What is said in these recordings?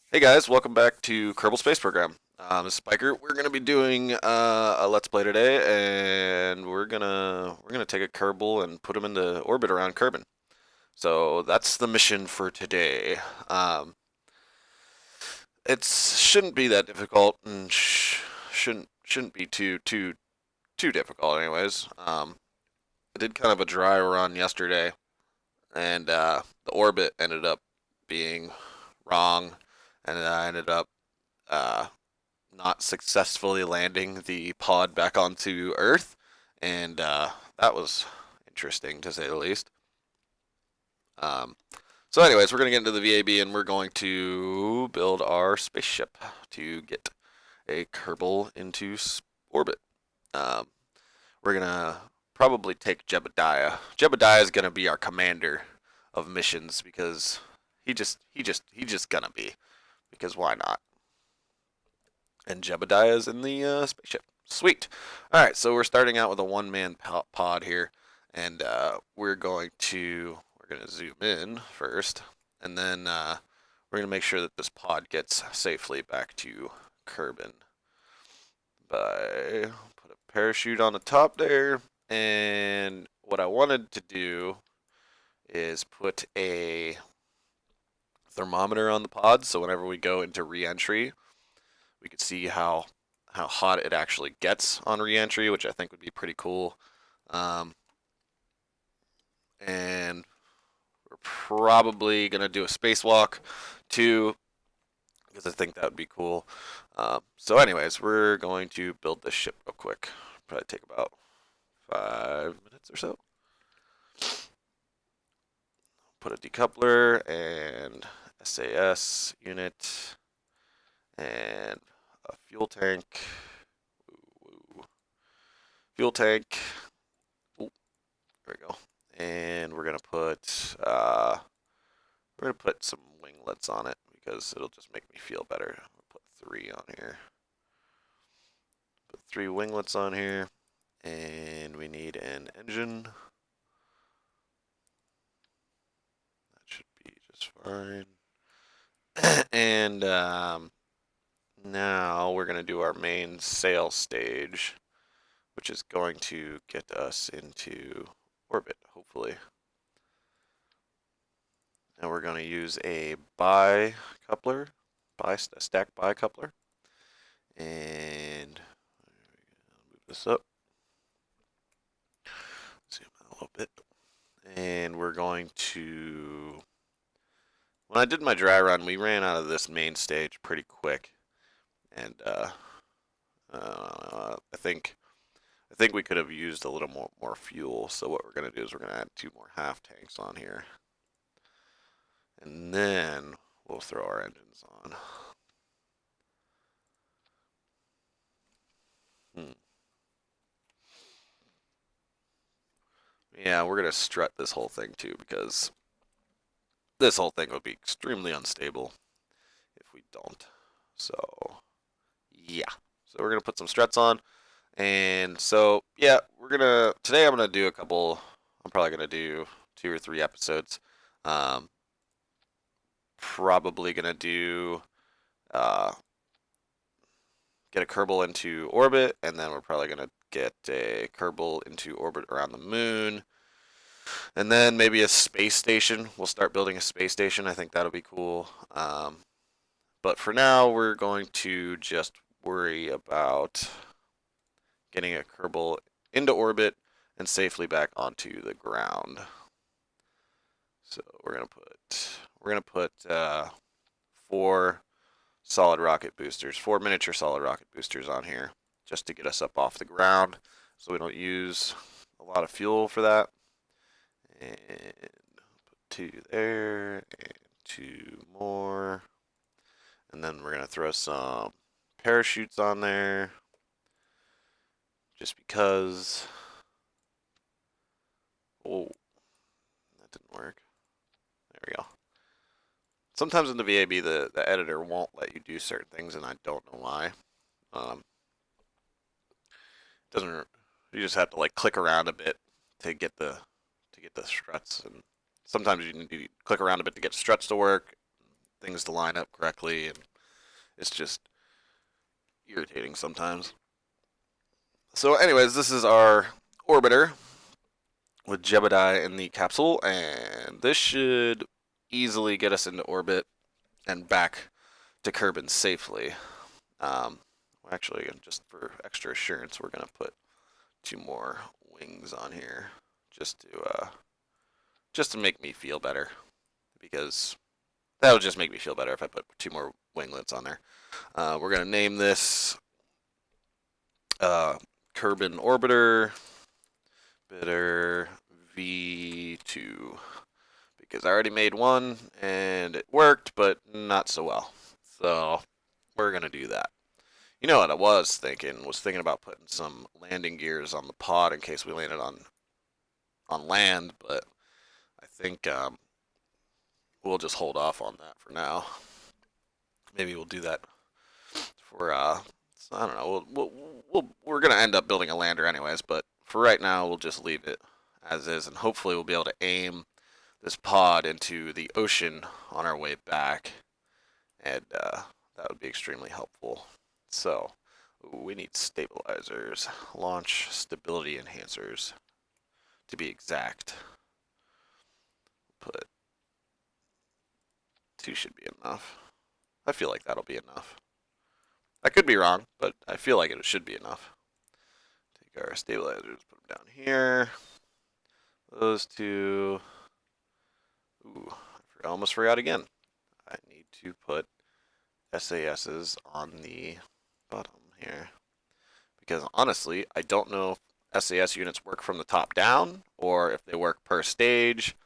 Hey guys, welcome back to Kerbal Space Program. This is Pyker. We're gonna be doing a Let's Play today, and we're gonna take a Kerbal and put him into orbit around Kerbin. So that's the mission for today. Um, it shouldn't be that difficult, and shouldn't be too difficult, anyways. I did kind of a dry run yesterday, and the orbit ended up being wrong, and I ended up uh, not successfully landing the pod back onto Earth, and that was interesting to say the least. Um, so, anyways, we're going to get into the VAB and we're going to build our spaceship to get a Kerbal into orbit. Um, we're going to probably take Jebediah. Jebediah is going to be our commander of missions because he's just gonna be, because why not? And Jebediah is in the spaceship. Sweet. All right, so we're starting out with a one-man pod here, and we're gonna zoom in first, and then we're gonna make sure that this pod gets safely back to Kerbin by put a parachute on the top there. And what I wanted to do is put a thermometer on the pod, so whenever we go into re-entry, we could see how hot it actually gets on re-entry, which I think would be pretty cool. Um, and we're probably gonna do a spacewalk too, because I think that would be cool. So, anyways, we're going to build this ship real quick. Probably take about 5 minutes or so. Put a decoupler and SAS unit and a fuel tank. Fuel tank. Ooh, there we go. And we're gonna put some winglets on it because it'll just make me feel better. I'll put 3 on here. Put 3 winglets on here, and we need an engine. That should be just fine. And now we're gonna do our main sail stage, which is going to get us into orbit, hopefully. And we're going to use a bi-coupler, a stack bi-coupler. And move this up, zoom out a little bit. And we're going to, when I did my dry run, we ran out of this main stage pretty quick. And I think we could have used a little more fuel. So what we're going to do is we're going to add 2 more half tanks on here. And then we'll throw our engines on. Hmm. Yeah, we're going to strut this whole thing too, because this whole thing would be extremely unstable if we don't. So, yeah. So we're going to put some struts on. And so, yeah, today I'm going to do I'm probably going to do 2 or 3 episodes. Um, Probably going to do, uh, get a Kerbal into orbit, and then we're probably going to get a Kerbal into orbit around the moon. And then maybe a space station. We'll start building a space station. I think that'll be cool. But for now, we're going to just worry about getting a Kerbal into orbit and safely back onto the ground. So we're gonna put 4 solid rocket boosters, 4 miniature solid rocket boosters on here, just to get us up off the ground, so we don't use a lot of fuel for that. And put 2 there, and 2 more. And then we're going to throw some parachutes on there, just because. Oh, that didn't work. There we go. Sometimes in the VAB, the editor won't let you do certain things, and I don't know why. Um, doesn't You just have to like click around a bit to get the struts, and sometimes you need to click around a bit to get struts to work. things to line up correctly, and it's just irritating sometimes. So anyways, this is our orbiter with Jebediah in the capsule, and this should easily get us into orbit and back to Kerbin safely. Actually, just for extra assurance, we're gonna put 2 more wings on here just to make me feel better, because that'll just make me feel better if I put 2 more winglets on there. We're gonna name this Kerbin Orbiter Bitter V2, because I already made one and it worked, but not so well. So we're gonna do that. You know what I was thinking about putting some landing gears on the pod in case we landed on land, but I think we'll just hold off on that for now. Maybe we'll do that for I don't know. We're gonna end up building a lander anyways, but for right now we'll just leave it as is, and hopefully we'll be able to aim this pod into the ocean on our way back, and that would be extremely helpful. So we need stabilizers, launch stability enhancers, to be exact. Put 2 should be enough. I feel like that'll be enough. I could be wrong, but I feel like it should be enough. Take our stabilizers, put them down here. Those 2. Ooh, I almost forgot again. I need to put SASs on the bottom here, because honestly, I don't know if SAS units work from the top down or if they work per stage,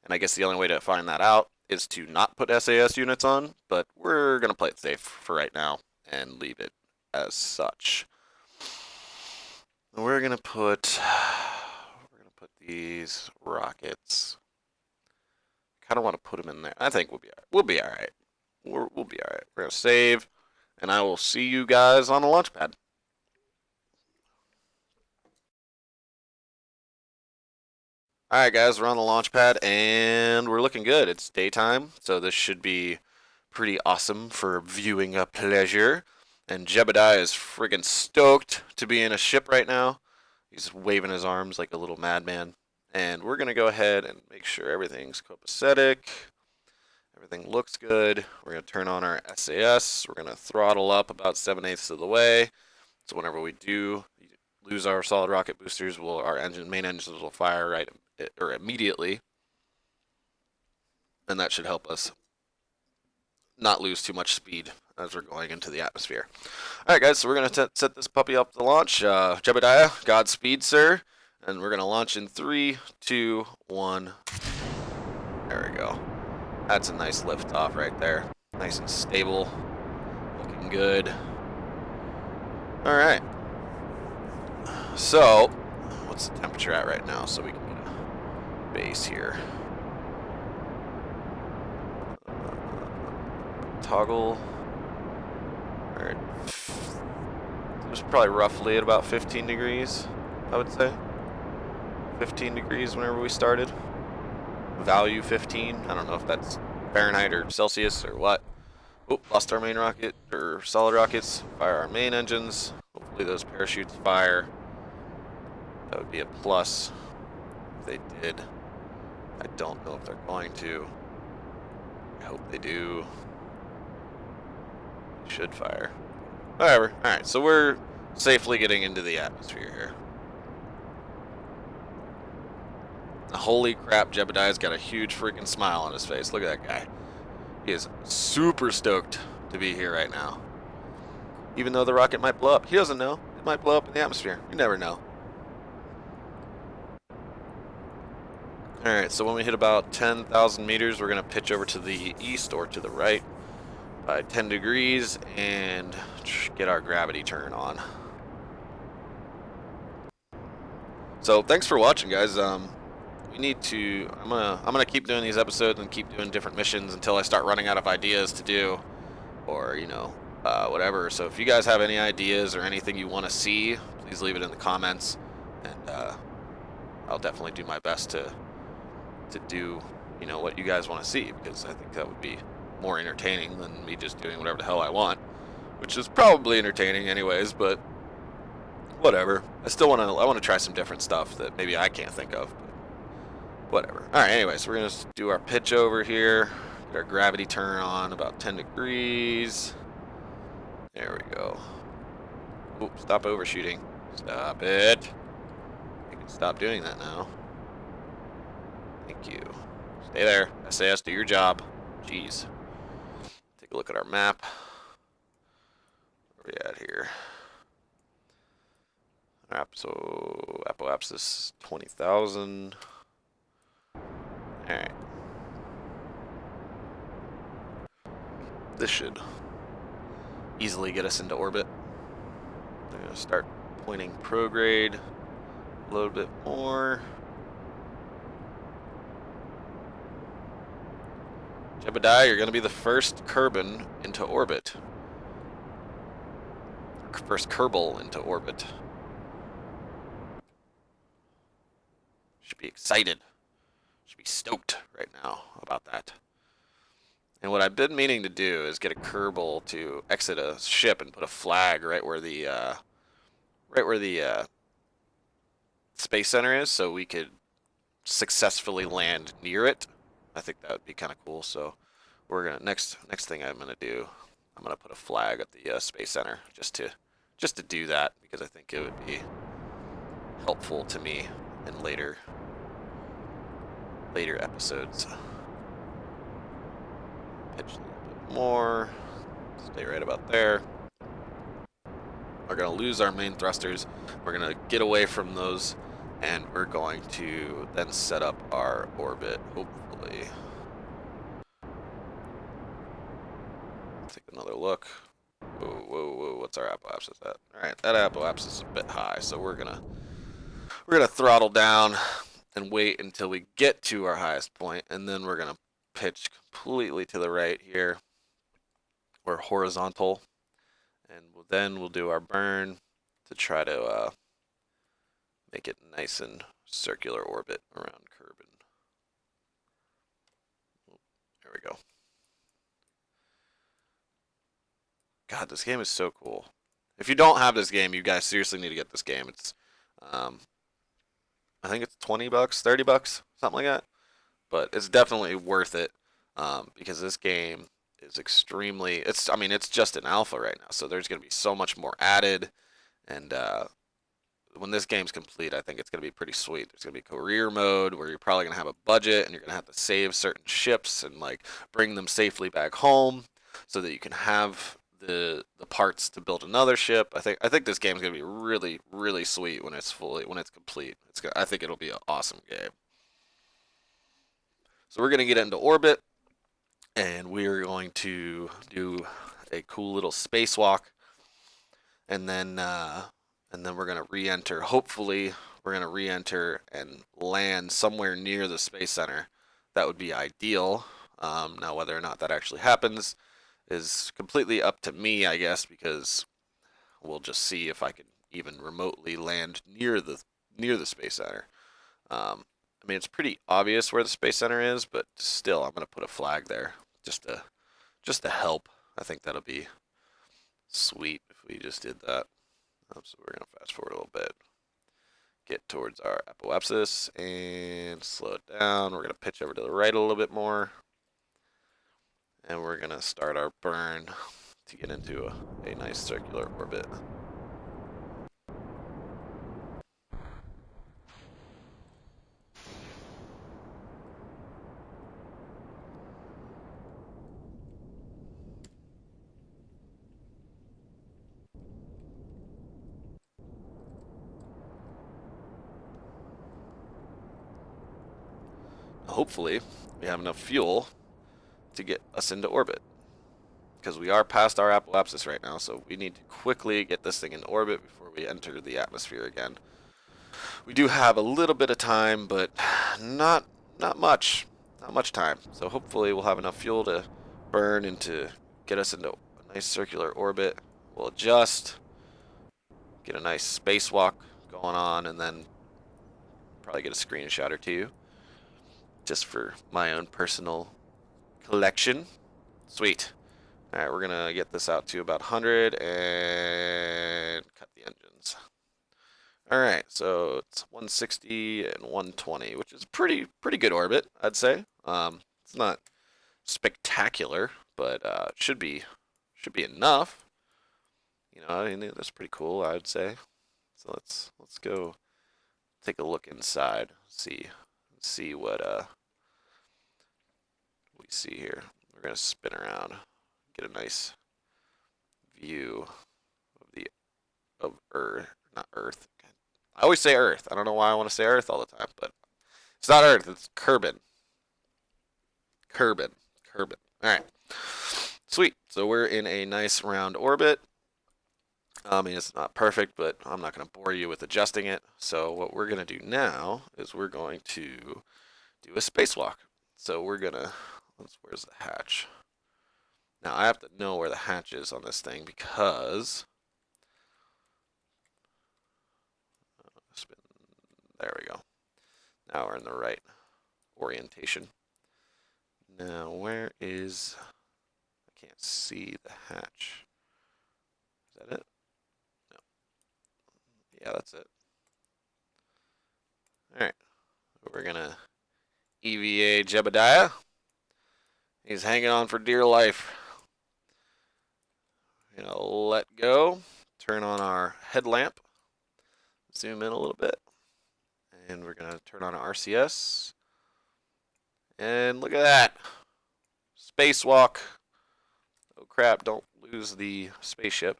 and I guess the only way to find that out is to not put SAS units on, but we're going to play it safe for right now and leave it as such. We're going to put these rockets. Kind of want to put them in there. I think we'll be all right. We'll be all right. We're going to save, and I will see you guys on the launch pad. Alright guys, we're on the launch pad, and we're looking good. It's daytime, so this should be pretty awesome for viewing pleasure. And Jebediah is friggin' stoked to be in a ship right now. He's waving his arms like a little madman. And we're going to go ahead and make sure everything's copacetic. Everything looks good. We're going to turn on our SAS. We're going to throttle up about 7/8 of the way. So whenever we do lose our solid rocket boosters, our main engines will fire immediately. And that should help us not lose too much speed as we're going into the atmosphere. Alright guys, so we're going to set this puppy up to launch. Jebediah, Godspeed, sir. And we're going to launch in 3, 2, 1. There we go. That's a nice lift off right there. Nice and stable. Looking good. Alright. So, what's the temperature at right now so we can get a base here? Toggle. Alright. It was probably roughly at about 15 degrees, I would say. 15 degrees whenever we started. Value 15. I don't know if that's Fahrenheit or Celsius or what. Oh, lost our main rocket, or solid rockets. Fire our main engines. Hopefully those parachutes fire. That would be a plus if they did. I don't know if they're going to. I hope they do. They should fire. Whatever. Alright, so we're safely getting into the atmosphere here. Holy crap, Jebediah's got a huge freaking smile on his face. Look at that guy. He is super stoked to be here right now. Even though the rocket might blow up. He doesn't know. It might blow up in the atmosphere. You never know. Alright, so when we hit about 10,000 meters, we're going to pitch over to the east or to the right by 10 degrees and get our gravity turn on. So thanks for watching, guys. We need to. I'm gonna keep doing these episodes and keep doing different missions until I start running out of ideas to do, or whatever. So if you guys have any ideas or anything you want to see, please leave it in the comments, and I'll definitely do my best to do what you guys want to see, because I think that would be more entertaining than me just doing whatever the hell I want, which is probably entertaining anyways, but whatever. I want to try some different stuff that maybe I can't think of, but whatever. Alright, anyways, we're going to do our pitch over here, get our gravity turn on about 10 degrees. There we go. Oops, stop overshooting. Stop it. You can stop doing that now. Thank you. Stay there. SAS, do your job. Jeez. Take a look at our map. Where are we at here? So Apoapsis 20,000. Alright. This should easily get us into orbit. I'm going to start pointing prograde a little bit more. Jebediah, you're going to be the first Kerbin into orbit. First Kerbal into orbit. Should be excited. Should be stoked right now about that. And what I've been meaning to do is get a Kerbal to exit a ship and put a flag right where the space center is, so we could successfully land near it. I think that would be kind of cool. So we're gonna next thing I'm gonna do, I'm gonna put a flag at the space center just to do that, because I think it would be helpful to me in later episodes. Pitch a little bit more. Stay right about there. We're gonna lose our main thrusters. We're gonna get away from those, and we're going to then set up our orbit, hopefully. Take another look. Whoa, what's our apoapsis at? Alright, that apoapsis is a bit high, so we're gonna throttle down and wait until we get to our highest point, and then we're gonna pitch completely to the right here, or horizontal, and then we'll do our burn to try to make it nice and circular orbit around Kerbin. There we go. God, this game is so cool. If you don't have this game, you guys seriously need to get this game. It's, I think it's $20, $30, something like that. But it's definitely worth it, because this game is extremely. It's just an alpha right now, so there's going to be so much more added, and when this game's complete, I think it's going to be pretty sweet. There's going to be career mode where you're probably going to have a budget, and you're going to have to save certain ships and like bring them safely back home, so that you can have the parts to build another ship. I think this game's going to be really, really sweet when it's complete. I think it'll be an awesome game. So we're going to get into orbit, and we're going to do a cool little spacewalk, and then we're going to re-enter. Hopefully, we're going to re-enter and land somewhere near the space center. That would be ideal. Now, whether or not that actually happens is completely up to me, I guess, because we'll just see if I can even remotely land near the space center. I mean, it's pretty obvious where the space center is, but still, I'm gonna put a flag there just to help. I think that'll be sweet if we just did that. So we're gonna fast forward a little bit, get towards our apoapsis, and slow it down. We're gonna pitch over to the right a little bit more, and we're gonna start our burn to get into a nice circular orbit. Hopefully, we have enough fuel to get us into orbit, because we are past our apoapsis right now, so we need to quickly get this thing in orbit before we enter the atmosphere again. We do have a little bit of time, but not much time. So hopefully we'll have enough fuel to burn and to get us into a nice circular orbit. We'll adjust, get a nice spacewalk going on, and then probably get a screenshot or two just for my own personal collection. Sweet. All right, we're gonna get this out to about 100 and cut the engines. All right, so it's 160 and 120, which is pretty good orbit, I'd say. It's not spectacular, but should be enough. You know, I mean, that's pretty cool, I'd say. So let's go take a look inside, see what we see here. We're gonna spin around, get a nice view of the of Earth, not Earth. I always say Earth. I don't know why I want to say Earth all the time, but it's not Earth. It's Kerbin. Kerbin. Kerbin. All right. Sweet. So we're in a nice round orbit. I mean, it's not perfect, but I'm not going to bore you with adjusting it. So what we're going to do now is we're going to do a spacewalk. So we're going to, where's the hatch? Now I have to know where the hatch is on this thing because, spin, there we go. Now we're in the right orientation. Now where is, I can't see the hatch. Is that it? No. Yeah, that's it. Alright. We're gonna EVA Jebediah. He's hanging on for dear life. We're gonna let go. Turn on our headlamp. Zoom in a little bit. And we're gonna turn on our RCS. And look at that. Spacewalk. Oh crap, don't lose the spaceship.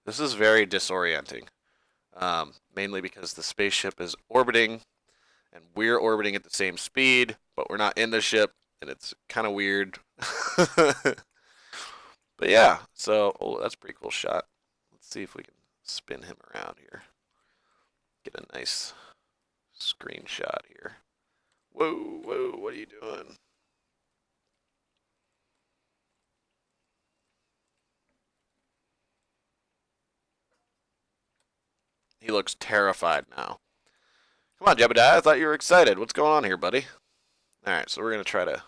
This is very disorienting. Mainly because the spaceship is orbiting and we're orbiting at the same speed, but we're not in the ship, and it's kind of weird. But yeah, so that's a pretty cool shot. Let's see if we can spin him around here. Get a nice screenshot here. Whoa, whoa, what are you doing? He looks terrified now. Come on, Jebediah, I thought you were excited. What's going on here, buddy? Alright, so we're going to try to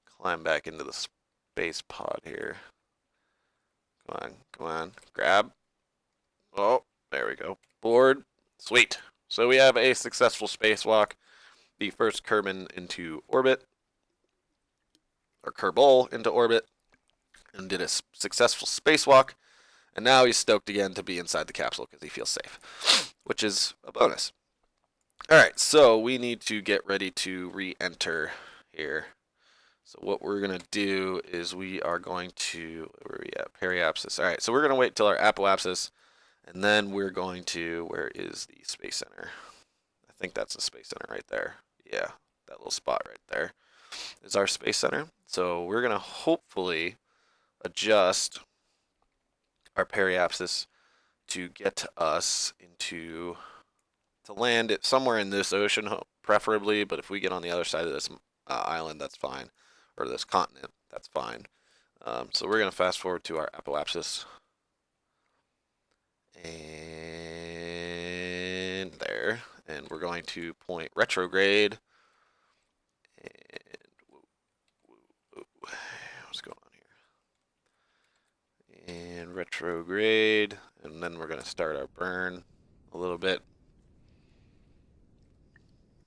climb back into the space pod here. Come on, grab. Oh, there we go. Board. Sweet. So we have a successful spacewalk. The first Kerbin into orbit, or Kerbal into orbit, and did a successful spacewalk. And now he's stoked again to be inside the capsule because he feels safe, which is a bonus. Alright, so we need to get ready to re-enter here. So what we're going to do is we are going to, where are we at? Periapsis. Alright, so we're going to wait till our apoapsis, and then we're going to, where is the Space Center? I think that's the Space Center right there. Yeah, that little spot right there is our Space Center. So we're going to hopefully adjust our periapsis to get us into, to land it somewhere in this ocean, preferably, but if we get on the other side of this island, that's fine. Or this continent, that's fine. So we're going to fast forward to our apoapsis. And there. And we're going to point retrograde. And what's going on here? And retrograde. And then we're going to start our burn a little bit.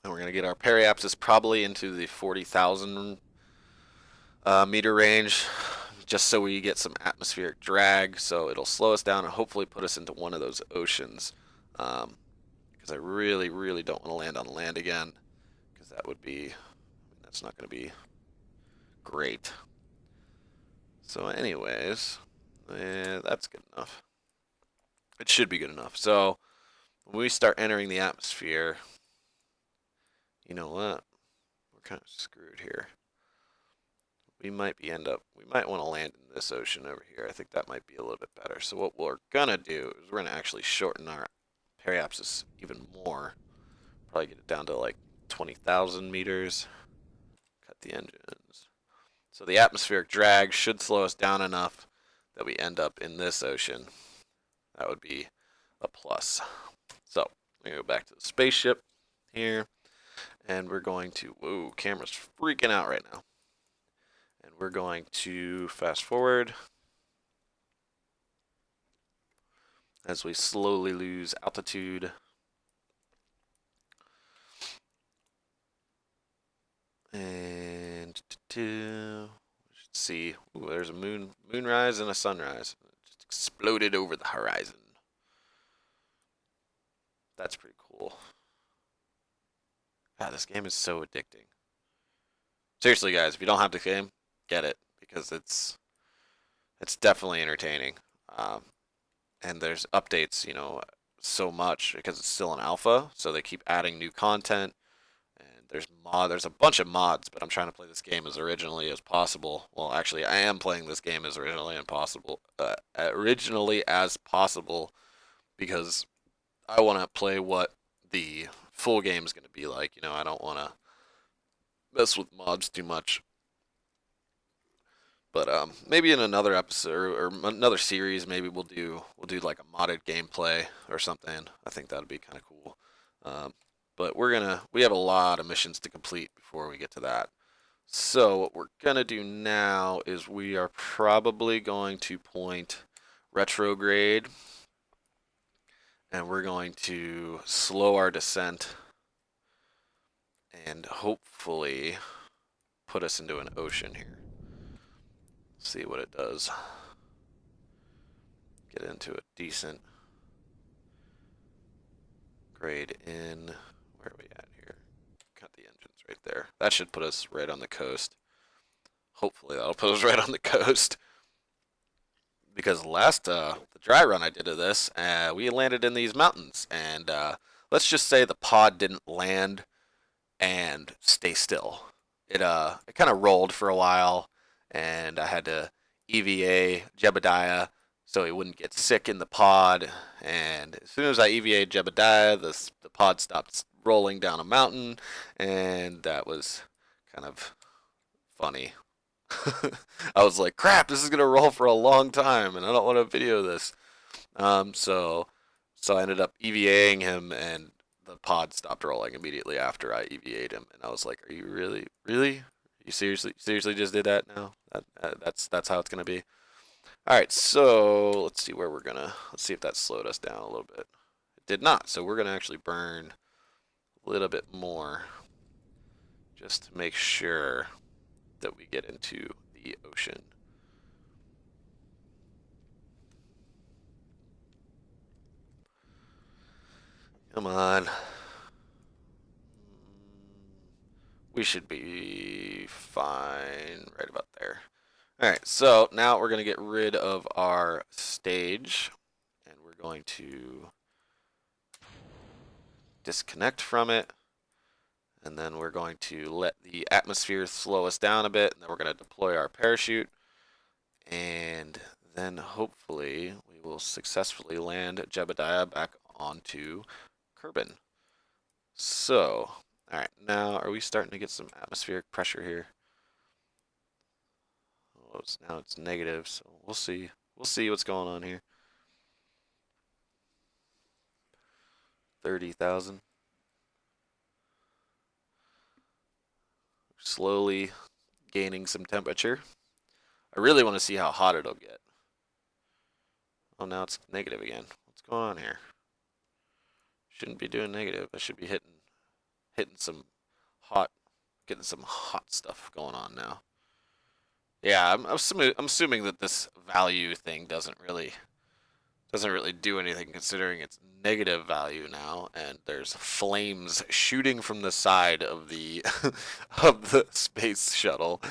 And we're going to get our periapsis probably into the 40,000 meter range, just so we get some atmospheric drag, so it'll slow us down and hopefully put us into one of those oceans, because I really don't want to land on land again, because that would be, that's not going to be great. So anyways, that's good enough. It should be good enough. So when we start entering the atmosphere, you know what, we're kind of screwed here. We might want to land in this ocean over here. I think that might be a little bit better. So what we're gonna do is we're gonna actually shorten our periapsis even more. Probably get it down to like 20,000 meters. Cut the engines. So the atmospheric drag should slow us down enough that we end up in this ocean. That would be a plus. So we're gonna go back to the spaceship here, and we're going to, whoa, camera's freaking out right now. And we're going to fast forward as we slowly lose altitude. And we should see. Ooh, there's a moonrise and a sunrise. It just exploded over the horizon. That's pretty cool. God, this game is so addicting. Seriously, guys, if you don't have the game, get it because it's definitely entertaining. Um, and there's updates, so much because it's still an alpha, so they keep adding new content. And there's a bunch of mods, but I'm trying to play this game as originally as possible. Well, actually, I am playing this game as originally as possible because I want to play what the full game is going to be like. I don't want to mess with mods too much. But maybe in another episode or another series, maybe we'll do like a modded gameplay or something. I think that'd be kind of cool. But we have a lot of missions to complete before we get to that. So what we're gonna do now is we are probably going to point retrograde, and we're going to slow our descent, and hopefully put us into an ocean here. See what it does. Get into a decent grade in. Where are we at here? Cut the engines right there. That should put us right on the coast. Hopefully that'll put us right on the coast. Because the dry run I did of this, we landed in these mountains, and let's just say the pod didn't land and stay still. It kind of rolled for a while, and I had to EVA Jebediah so he wouldn't get sick in the pod. And as soon as I EVA'd Jebediah, the pod stopped rolling down a mountain, and that was kind of funny. I was like, crap, this is gonna roll for a long time, and I don't want to video this. So I ended up EVAing him, and the pod stopped rolling immediately after I EVA'd him, and I was like, are you really? You seriously just did that now? That's how it's gonna be. All right, so let's see let's see if that slowed us down a little bit. It did not, so we're gonna actually burn a little bit more, just to make sure that we get into the ocean. Come on. We should be fine right about there. Alright, so now we're going to get rid of our stage, and we're going to disconnect from it, and then we're going to let the atmosphere slow us down a bit, and then we're going to deploy our parachute, and then hopefully we will successfully land Jebediah back onto Kerbin. So, alright, now are we starting to get some atmospheric pressure here? Oh, now it's negative, so we'll see. We'll see what's going on here. 30,000. Slowly gaining some temperature. I really want to see how hot it'll get. Oh, now it's negative again. What's going on here? Shouldn't be doing negative. I should be hitting some hot, getting some hot stuff going on now. Yeah, I'm assuming that this value thing doesn't really do anything considering it's negative value now, and there's flames shooting from the side of the of the space shuttle.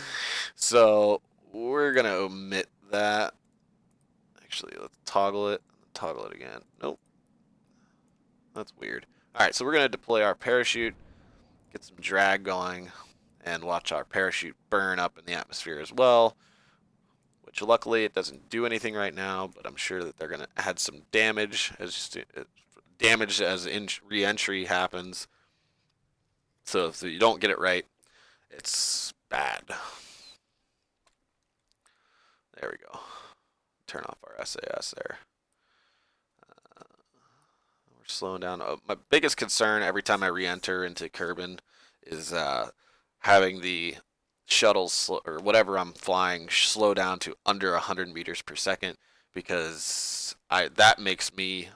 So we're gonna omit that. Actually, let's toggle it. Toggle it again. Nope. That's weird. Alright, so we're gonna deploy our parachute, get some drag going, and watch our parachute burn up in the atmosphere as well. Which luckily it doesn't do anything right now, but I'm sure that they're going to add some damage as re-entry happens. So if you don't get it right, it's bad. There we go. Turn off our SAS there. We're slowing down. My biggest concern every time I re-enter into Kerbin is having the shuttles or whatever I'm flying slow down to under 100 meters per second, because that makes me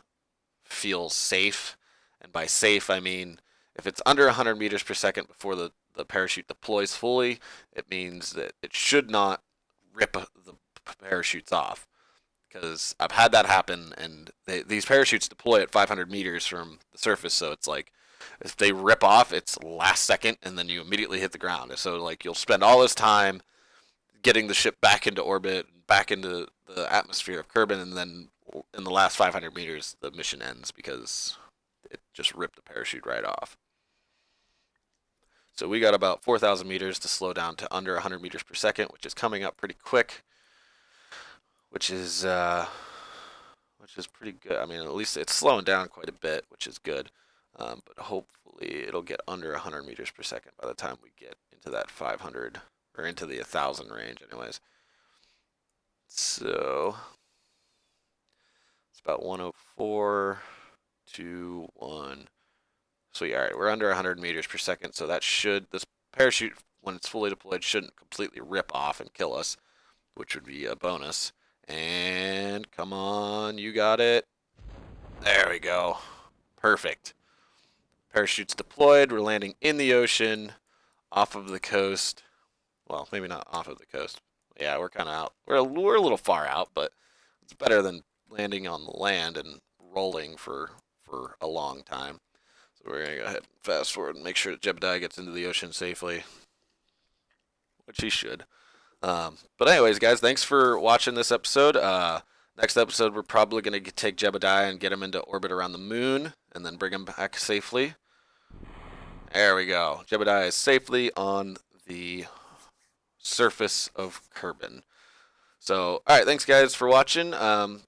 feel safe. And by safe, I mean if it's under 100 meters per second before the parachute deploys fully, it means that it should not rip the parachutes off. Because I've had that happen, and these parachutes deploy at 500 meters from the surface, so it's like if they rip off, it's last second, and then you immediately hit the ground. So like you'll spend all this time getting the ship back into orbit, back into the atmosphere of Kerbin, and then in the last 500 meters, the mission ends because it just ripped the parachute right off. So we got about 4,000 meters to slow down to under 100 meters per second, which is coming up pretty quick, which is pretty good. I mean, at least it's slowing down quite a bit, which is good. But hopefully it'll get under 100 meters per second by the time we get into that 500 or into the 1,000 range, anyways. So it's about 104 to 1. So yeah, all right, we're under 100 meters per second, so that this parachute, when it's fully deployed, shouldn't completely rip off and kill us, which would be a bonus. And come on, you got it. There we go. Perfect. Parachute's deployed. We're landing in the ocean, off of the coast. Well, maybe not off of the coast. Yeah, we're kind of out. We're a little far out, but it's better than landing on the land and rolling for a long time. So we're gonna go ahead and fast forward and make sure that Jebediah gets into the ocean safely, which he should. But anyways, guys, thanks for watching this episode. Next episode, we're probably going to take Jebediah and get him into orbit around the moon, and then bring him back safely. There we go. Jebediah is safely on the surface of Kerbin. So, all right, thanks, guys, for watching.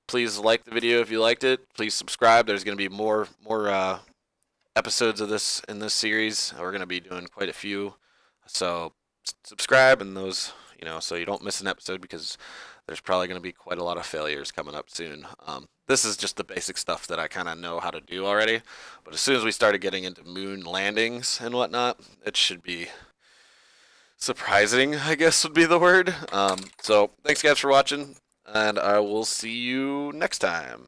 Please like the video if you liked it. Please subscribe. There's going to be more episodes of this in this series. We're going to be doing quite a few. So, subscribe, and those, so you don't miss an episode, because there's probably going to be quite a lot of failures coming up soon. This is just the basic stuff that I kind of know how to do already, but as soon as we started getting into moon landings and whatnot, it should be surprising, I guess would be the word. So thanks, guys, for watching, and I will see you next time.